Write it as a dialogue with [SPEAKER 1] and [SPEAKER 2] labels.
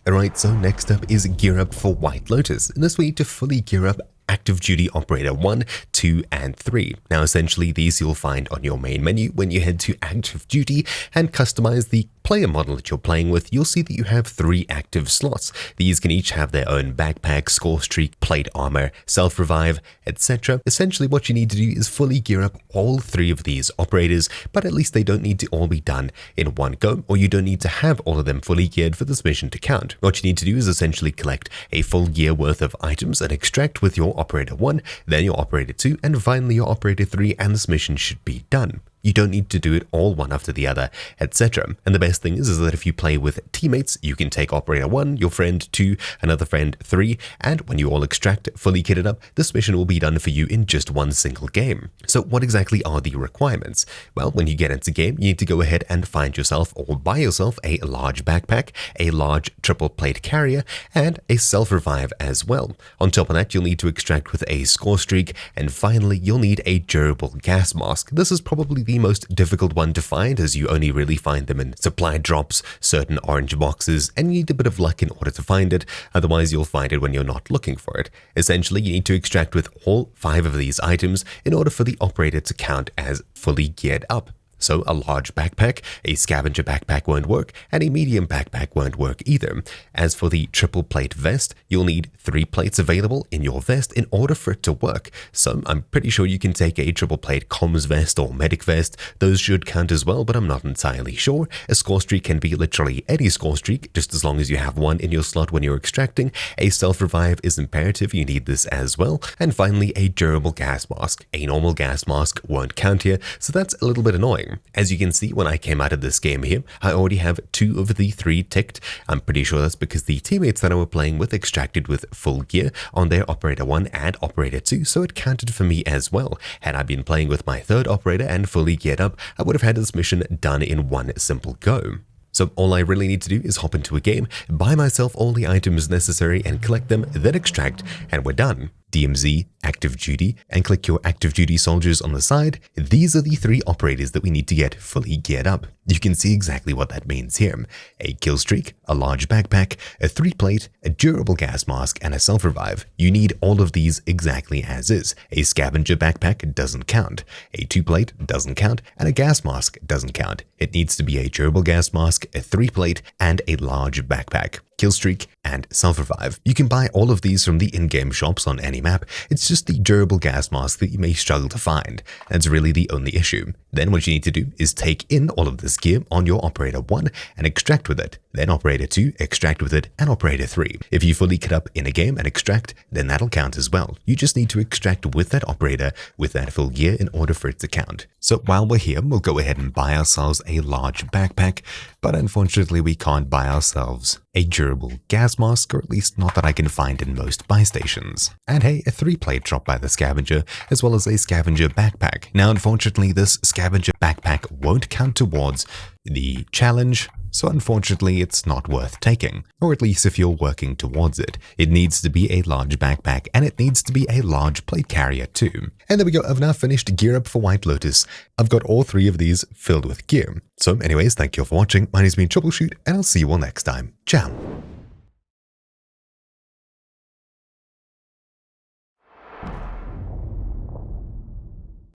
[SPEAKER 1] Alright, so next up is Gear Up for White Lotus. In this way, to fully gear up Active Duty Operator 1, 2, and 3. Now essentially these you'll find on your main menu when you head to Active Duty and customize the player model that you're playing with. You'll see that you have 3 active slots. These can each have their own backpack, score streak, plate armor, self-revive, etc. Essentially what you need to do is fully gear up all 3 of these operators, but at least they don't need to all be done in one go, or you don't need to have all of them fully geared for this mission to count. What you need to do is essentially collect a full gear worth of items and extract with your Operator 1, then your Operator 2, and finally your Operator 3, and this mission should be done. You don't need to do it all one after the other, etc. And the best thing is that if you play with teammates, you can take Operator 1, your friend 2, another friend 3, and when you all extract fully kitted up, this mission will be done for you in just one single game. So what exactly are the requirements? Well, when you get into game, you need to go ahead and find yourself or buy yourself a large backpack, a large triple plate carrier, and a self-revive as well. On top of that, you'll need to extract with a score streak, and finally, you'll need a durable gas mask. This is probably the most difficult one to find, as you only really find them in supply drops, certain orange boxes, and you need a bit of luck in order to find it, otherwise you'll find it when you're not looking for it. Essentially, you need to extract with all 5 of these items in order for the operator to count as fully geared up. So a large backpack, a scavenger backpack won't work, and a medium backpack won't work either. As for the triple plate vest, you'll need 3 plates available in your vest in order for it to work. So I'm pretty sure you can take a triple plate comms vest or medic vest. Those should count as well, but I'm not entirely sure. A score streak can be literally any score streak, just as long as you have one in your slot when you're extracting. A self-revive is imperative, you need this as well. And finally, a durable gas mask. A normal gas mask won't count here, so that's a little bit annoying. As you can see, when I came out of this game here, I already have 2 of the 3 ticked. I'm pretty sure that's because the teammates that I were playing with extracted with full gear on their Operator 1 and Operator 2, so it counted for me as well. Had I been playing with my 3rd operator and fully geared up, I would have had this mission done in one simple go. So all I really need to do is hop into a game, buy myself all the items necessary and collect them, then extract, and we're done. DMZ, Active Duty, and click your Active Duty soldiers on the side. These are the 3 operators that we need to get fully geared up. You can see exactly what that means here. A kill streak, a large backpack, a 3 plate, a durable gas mask, and a self-revive. You need all of these exactly as is. A scavenger backpack doesn't count. A 2 plate doesn't count, and a gas mask doesn't count. It needs to be a durable gas mask, a 3 plate, and a large backpack. Kill streak, and self-revive. You can buy all of these from the in-game shops on any map. It's just the durable gas mask that you may struggle to find. That's really the only issue. Then what you need to do is take in all of this gear on your Operator 1 and extract with it. Then Operator 2, extract with it, and Operator 3. If you fully kit up in a game and extract, then that'll count as well. You just need to extract with that operator with that full gear in order for it to count. So while we're here, we'll go ahead and buy ourselves a large backpack, but unfortunately we can't buy ourselves a durable gas mask, or at least not that I can find in most buy stations. And hey, a 3 plate drop by the scavenger, as well as a scavenger backpack. Now unfortunately this scavenger backpack won't count towards the challenge, so unfortunately it's not worth taking, or at least if you're working towards it. It needs to be a large backpack, and it needs to be a large plate carrier too. And there we go, I've now finished Gear Up for White Lotus. I've got all 3 of these filled with gear. So anyways, thank you all for watching, my name's been Troubleshoot, and I'll see you all next time. Ciao!